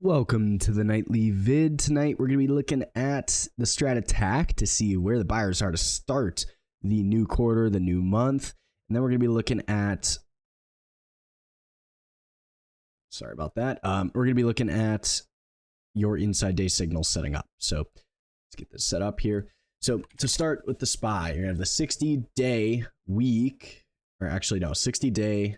Welcome to the nightly vid. Tonight we're going to be looking at the Strat attack to see where the buyers are to start the new quarter, the new month. And then we're going to be looking at, sorry about that. We're going to be looking at your inside day signals setting up. So let's get this set up here. So to start with the SPY, you're going to have the 60-day week, or actually no, 60-day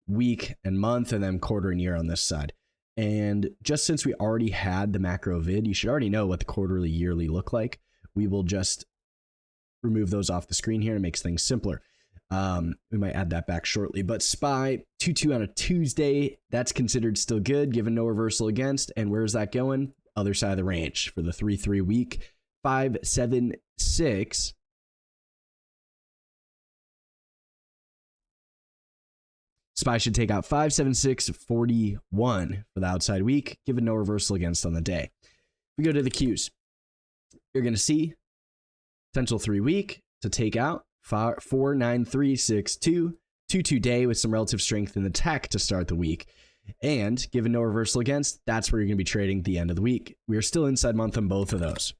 week and month, and then quarter and year on this side. And just since we already had the macro vid, you should already know what the quarterly, yearly look like. We will just remove those off the screen here. It makes things simpler. We might add that back shortly. But SPY 2-2 on a Tuesday, that's considered still good given no reversal against. And where's that going? Other side of the range for the 3-3 week. 5-7-6. SPY should take out 5-7-6-41 for the outside week, given no reversal against on the day. If we go to the Qs, you're going to see potential 3 week to take out 4-9-3-6-2, 2-2 day with some relative strength in the tech to start the week. And given no reversal against, that's where you're going to be trading the end of the week. We are still inside month on both of those.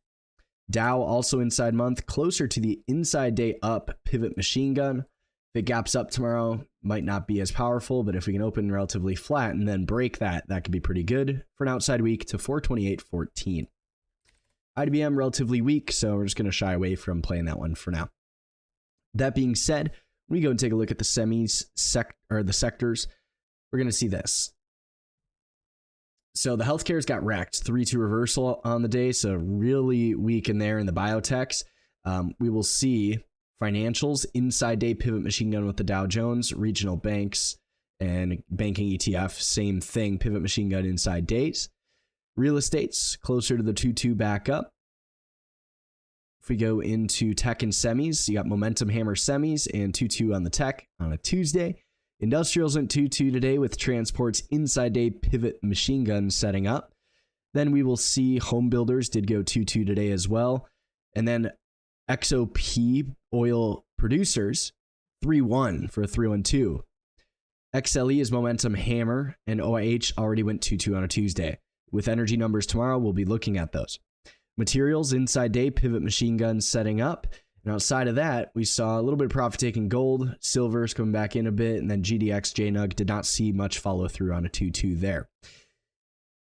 Dow also inside month, closer to the inside day up pivot machine gun. If it gaps up tomorrow, might not be as powerful, but if we can open relatively flat and then break that, that could be pretty good for an outside week to 428.14. IBM relatively weak, so we're just going to shy away from playing that one for now. That being said, when we go and take a look at the semis or the sectors, we're going to see this. So the healthcare's got wrecked, 3-2 reversal on the day, so really weak in there in the biotechs. We will see financials, inside day pivot machine gun with the Dow Jones, regional banks, and banking ETF, same thing, pivot machine gun inside days. Real estate's closer to the 2-2 back up. If we go into tech and semis, you got momentum hammer semis and 2-2 on the tech on a Tuesday. Industrials in 2-2 today with transports inside day pivot machine gun setting up. Then we will see home builders did go 2-2 today as well. And then XOP oil producers 3-1 for a 3-1-2. XLE is momentum hammer, and OIH already went 2-2 on a Tuesday. With energy numbers tomorrow, we'll be looking at those. Materials inside day pivot machine guns setting up, and outside of that, we saw a little bit of profit taking gold, silver's coming back in a bit, and then GDX JNUG did not see much follow through on a 2-2 there.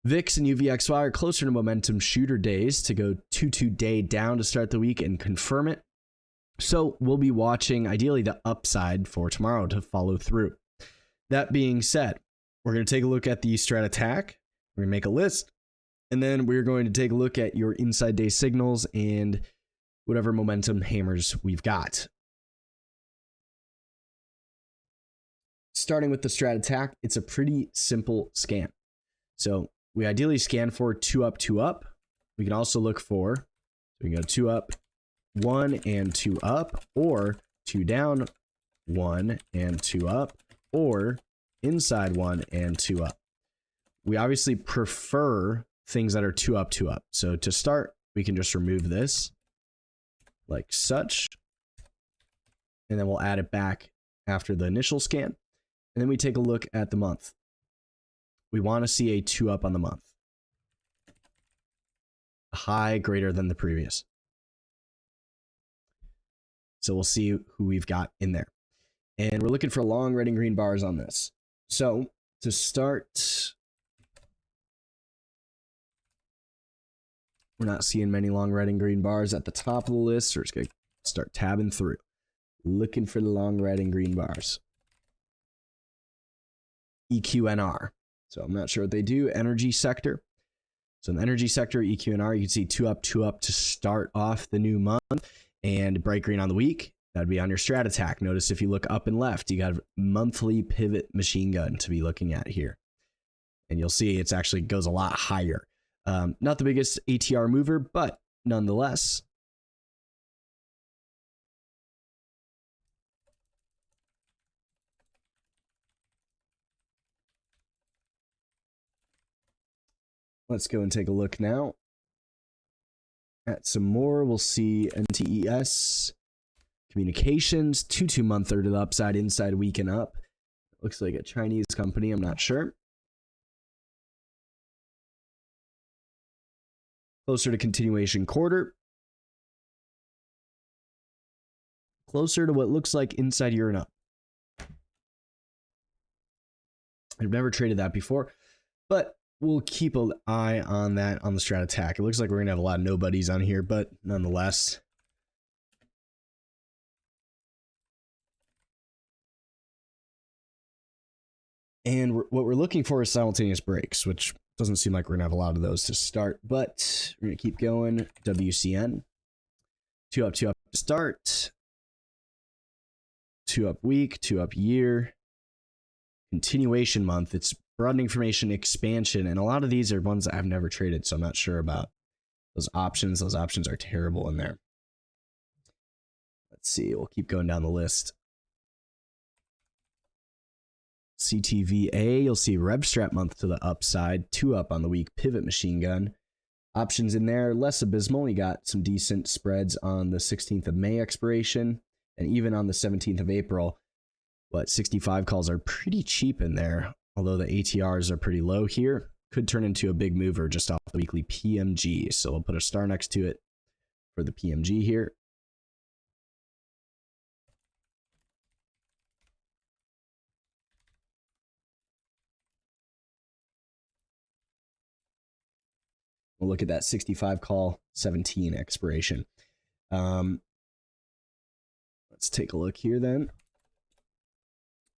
VIX and UVXY are closer to momentum shooter days to go 2-2 day down to start the week and confirm it. So we'll be watching ideally the upside for tomorrow to follow through. That being said, we're going to take a look at the Strat attack. We're going to make a list, and then we're going to take a look at your inside day signals and whatever momentum hammers we've got. Starting with the Strat attack, it's a pretty simple scan. So we ideally scan for 2 up, 2 up. We can also look for, we can go 2 up, 1 and 2 up, or 2 down, 1 and 2 up, or inside 1 and 2 up. We obviously prefer things that are 2 up, 2 up. So to start, we can just remove this like such, and then we'll add it back after the initial scan. And then we take a look at the month. We want to see a 2 up on the month. A high greater than the previous. So we'll see who we've got in there. And we're looking for long red and green bars on this. So to start, we're not seeing many long red and green bars at the top of the list. So we're just going to start tabbing through. Looking for the long red and green bars. EQNR. So I'm not sure what they do. Energy sector. So in the energy sector, EQNR, you can see 2 up, 2 up to start off the new month. And bright green on the week. That'd be on your Strat attack. Notice if you look up and left, you got a monthly pivot machine gun to be looking at here. And you'll see it's actually goes a lot higher. Not the biggest ATR mover, but nonetheless. Let's go and take a look now at some more. We'll see NTES communications, 2 month to the upside, inside week and up. Looks like a Chinese company, I'm not sure. Closer to continuation quarter. Closer to what looks like inside year and up. I've never traded that before, but we'll keep an eye on that on the Strat attack. It looks like we're going to have a lot of nobodies on here, but nonetheless. And what we're looking for is simultaneous breaks, which doesn't seem like we're going to have a lot of those to start, but we're going to keep going. WCN. 2 up to start. 2 up week, 2 up year. Continuation month. It's broadening formation expansion, and a lot of these are ones that I've never traded, so I'm not sure about those options. Those options are terrible in there. Let's see. We'll keep going down the list. CTVA, you'll see Rev Strat month to the upside, 2 up on the week, pivot machine gun. Options in there, less abysmal. You got some decent spreads on the 16th of May expiration, and even on the 17th of April. But 65 calls are pretty cheap in there, although the ATRs are pretty low here. Could turn into a big mover just off the weekly PMG. So we'll put a star next to it for the PMG here. We'll look at that 65 call, 17 expiration. Let's take a look here then.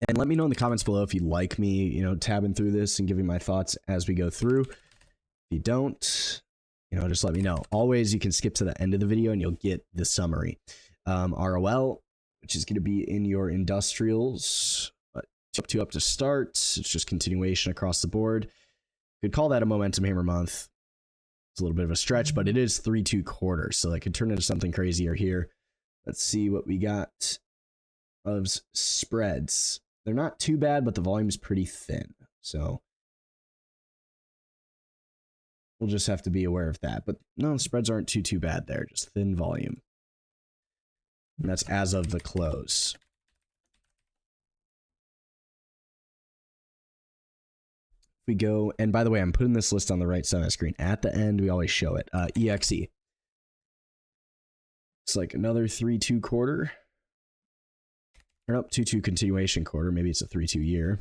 And let me know in the comments below if you like me, you know, tabbing through this and giving my thoughts as we go through. If you don't, you know, just let me know. Always, you can skip to the end of the video and you'll get the summary. ROL, which is going to be in your industrials. 2 up to start. It's just continuation across the board. Could call that a momentum hammer month. It's a little bit of a stretch, but it is 3-2 quarters, so that could turn into something crazier here. Let's see what we got of spreads. They're not too bad, but the volume is pretty thin, so we'll just have to be aware of that. But no, the spreads aren't too bad there, just thin volume. And that's as of the close. We go, and by the way, I'm putting this list on the right side of the screen. At the end, we always show it. EXE. It's like another 3-2 quarter. Or nope, 2-2 continuation quarter. Maybe it's a 3-2 year.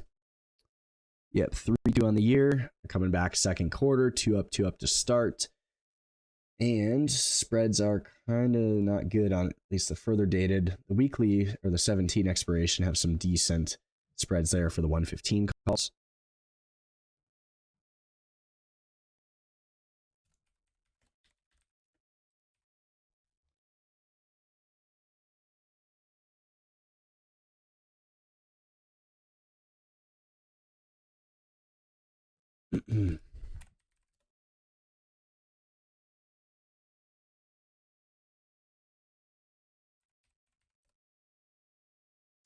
Yep, 3-2 on the year. They're coming back second quarter. 2 up to start. And spreads are kind of not good on at least the further dated. The weekly or the 17 expiration have some decent spreads there for the 115 calls.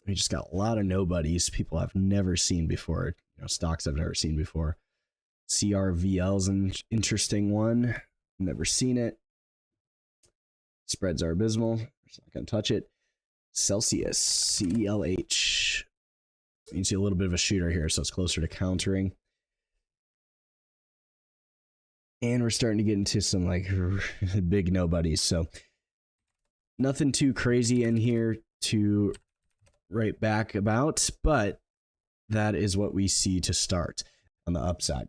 We just got a lot of nobodies. People I've never seen before. You know, stocks I've never seen before. CRVL's an interesting one. Never seen it. Spreads are abysmal. Just not gonna touch it. Celsius, CELH. You can see a little bit of a shooter here, so it's closer to countering. And we're starting to get into some like big nobodies. So nothing too crazy in here to write back about, but that is what we see to start on the upside.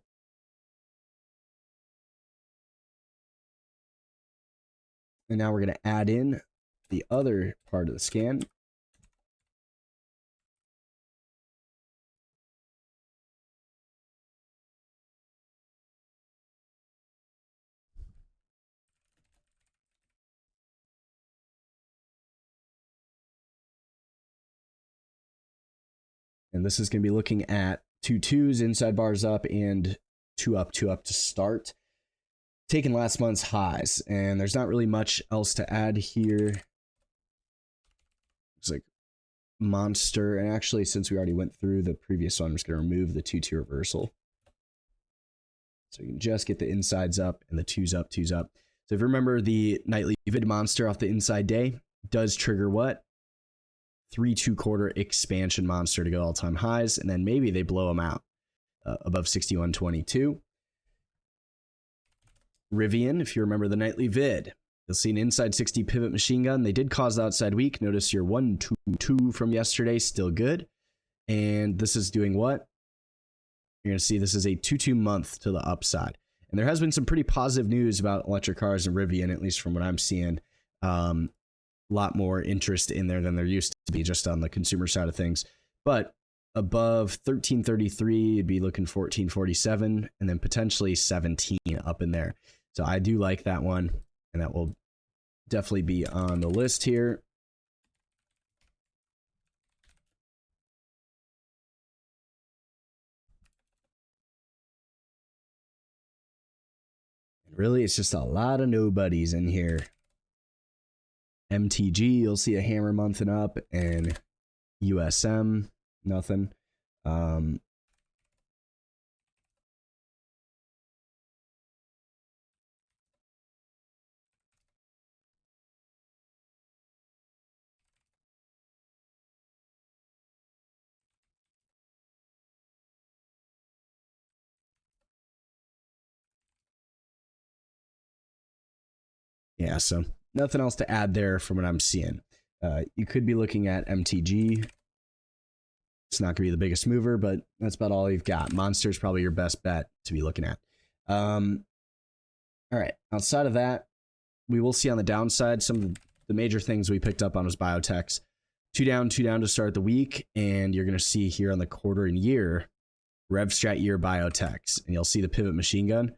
And now we're going to add in the other part of the scan. And this is going to be looking at 2 2s, inside bars up, and 2 up to start. Taking last month's highs, and there's not really much else to add here. It's like monster, and actually, since we already went through the previous one, I'm just going to remove the 2 2 reversal. So you can just get the insides up and the 2s up, 2s up. So if you remember, the nightly vid monster off the inside day does trigger what? 3-2 quarter expansion monster to go all-time highs, and then maybe they blow them out above 61.22. Rivian, if you remember the nightly vid, you'll see an inside 60 pivot machine gun. They did cause the outside weak. Notice your 122 from yesterday, still good. And this is doing what? You're going to see this is a 2-2 month to the upside. And there has been some pretty positive news about electric cars and Rivian, at least from what I'm seeing. A lot more interest in there than there used to be just on the consumer side of things. But above 1333, you'd be looking 1447 and then potentially 17 up in there. So I do like that one, and that will definitely be on the list here. Really, it's just a lot of nobodies in here. MTG, you'll see a hammer month and up, and USM, nothing. Yeah, so nothing else to add there from what I'm seeing. You could be looking at MTG. It's not going to be the biggest mover, but that's about all you've got. Monster's probably your best bet to be looking at. All right, outside of that, we will see on the downside some of the major things we picked up on was biotechs. 2 down to start the week, and you're going to see here on the quarter and year, RevStrat year biotechs, and you'll see the pivot machine gun.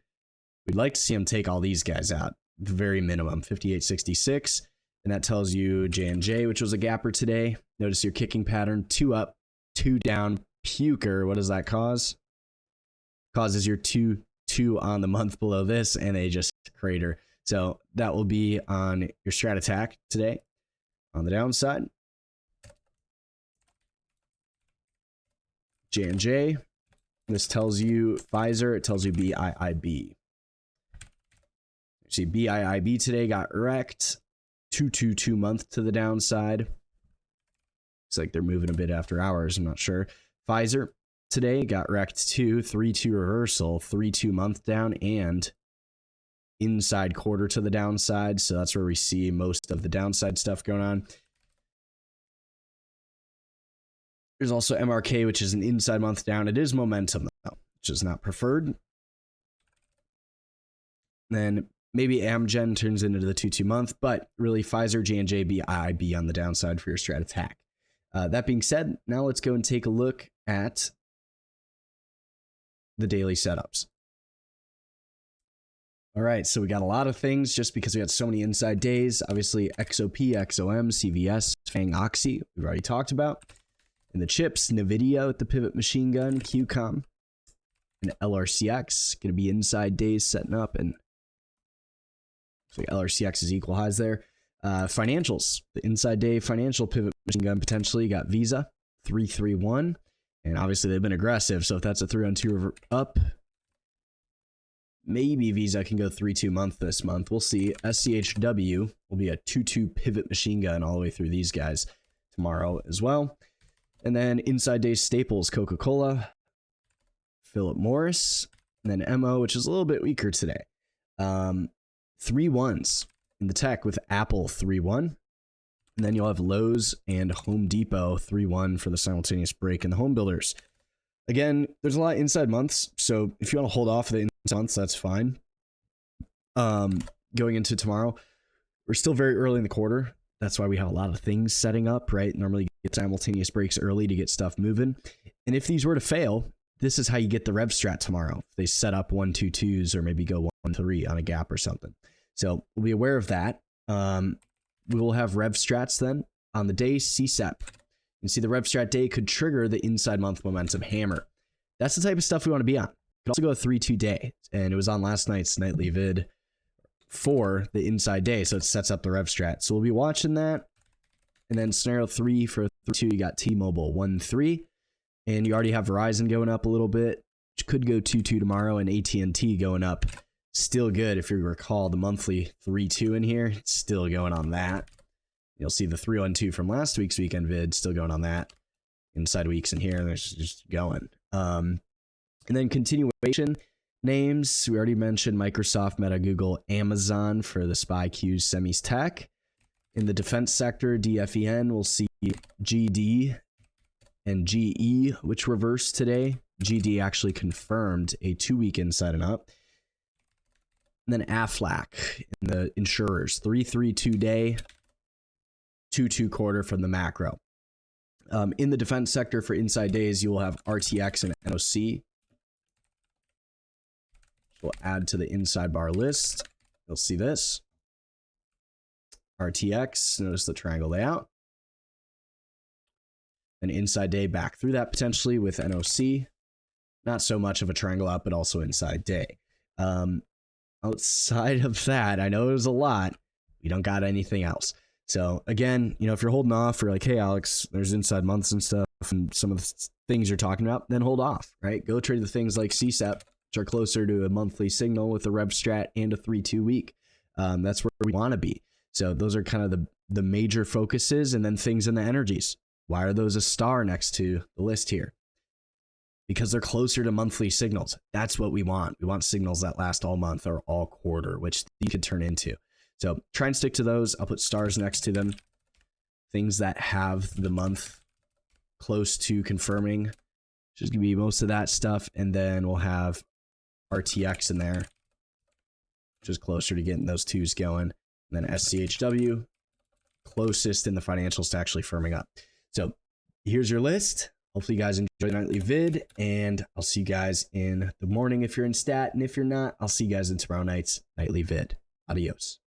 We'd like to see them take all these guys out, the very minimum, 58.66, and that tells you J&J, which was a gapper today. Notice your kicking pattern, 2 up, 2 down, puker. What does that cause? Causes your 2 on the month below this, and they just crater. So that will be on your strat attack today. On the downside, J&J. This tells you Pfizer. It tells you BIIB. See, BIIB today got wrecked. 2 month to the downside. Looks like they're moving a bit after hours. I'm not sure. Pfizer today got wrecked too. 3-2 reversal. 3-2 month down and inside quarter to the downside. So that's where we see most of the downside stuff going on. There's also MRK, which is an inside month down. It is momentum, though, which is not preferred. Then maybe Amgen turns into the 2-2 month, but really Pfizer, J&J, BIIB on the downside for your strat attack. That being said, now let's go and take a look at the daily setups. All right, so we got a lot of things just because we got so many inside days. Obviously, XOP, XOM, CVS, FANG, Oxy, we've already talked about. And the chips, NVIDIA with the pivot machine gun, QCOM, and LRCX, going to be inside days setting up, and so LRCX is equal highs there. Financials, the inside day financial pivot machine gun potentially got Visa 331, and obviously they've been aggressive. So if that's a 3-on-2 up, maybe Visa can go 3-2 month this month. We'll see. SCHW will be a 2-2 pivot machine gun all the way through these guys tomorrow as well. And then inside day staples, Coca-Cola, Philip Morris, and then MO, which is a little bit weaker today. 3 1s in the tech with Apple 3-1. And then you'll have Lowe's and Home Depot 3-1 for the simultaneous break in the home builders. Again, there's a lot of inside months, so if you want to hold off the inside months, that's fine. Going into tomorrow, we're still very early in the quarter. That's why we have a lot of things setting up, right? Normally you get simultaneous breaks early to get stuff moving. And if these were to fail, this is how you get the rev strat tomorrow. They set up 1-2-2s or maybe go 1-3 on a gap or something. So we'll be aware of that. We will have rev strats then on the day CSEP. You can see the rev strat day could trigger the inside month momentum hammer. That's the type of stuff we want to be on. Could also go a 3-2 day, and it was on last night's nightly vid for the inside day, so it sets up the rev strat. So we'll be watching that. And then scenario 3 for 3-2, you got T-Mobile 1-3, and you already have Verizon going up a little bit, which could go 2-2 tomorrow, and AT&T going up. Still good. If you recall the monthly 3-2 in here, it's still going on that. You'll see the 3-1-2 from last week's weekend vid still going on that. Inside weeks in here, and it's just going. And then continuation. names, we already mentioned Microsoft, Meta, Google, Amazon for the SPY, Qs, semis, tech. In the defense sector, DFEN, we'll see GD and GE, which reversed today. GD actually confirmed a 2-week inside and up. And then AFLAC in the insurers, 3-3 day, 2-2 quarter from the macro. In the defense sector for inside days, you will have RTX and NOC. We'll add to the inside bar list. You'll see this. RTX, notice the triangle layout. An inside day back through that potentially with NOC. Not so much of a triangle up, but also inside day. Outside of that, I know it was a lot. We don't got anything else. So again, you know, if you're holding off or like, hey, Alex, there's inside months and stuff and some of the things you're talking about, then hold off, right? Go trade the things like CSEP, which are closer to a monthly signal with a rev strat and a 3-2 week. That's where we want to be. So those are kind of the major focuses, and then things in the energies. Why are those a star next to the list here? Because they're closer to monthly signals. That's what we want. We want signals that last all month or all quarter, which you could turn into. So try and stick to those. I'll put stars next to them. Things that have the month close to confirming, which is going to be most of that stuff. And then we'll have RTX in there, which is closer to getting those twos going. And then SCHW, closest in the financials to actually firming up. So here's your list. Hopefully you guys enjoy the nightly vid, and I'll see you guys in the morning if you're in stat, and if you're not, I'll see you guys in tomorrow night's nightly vid. Adios.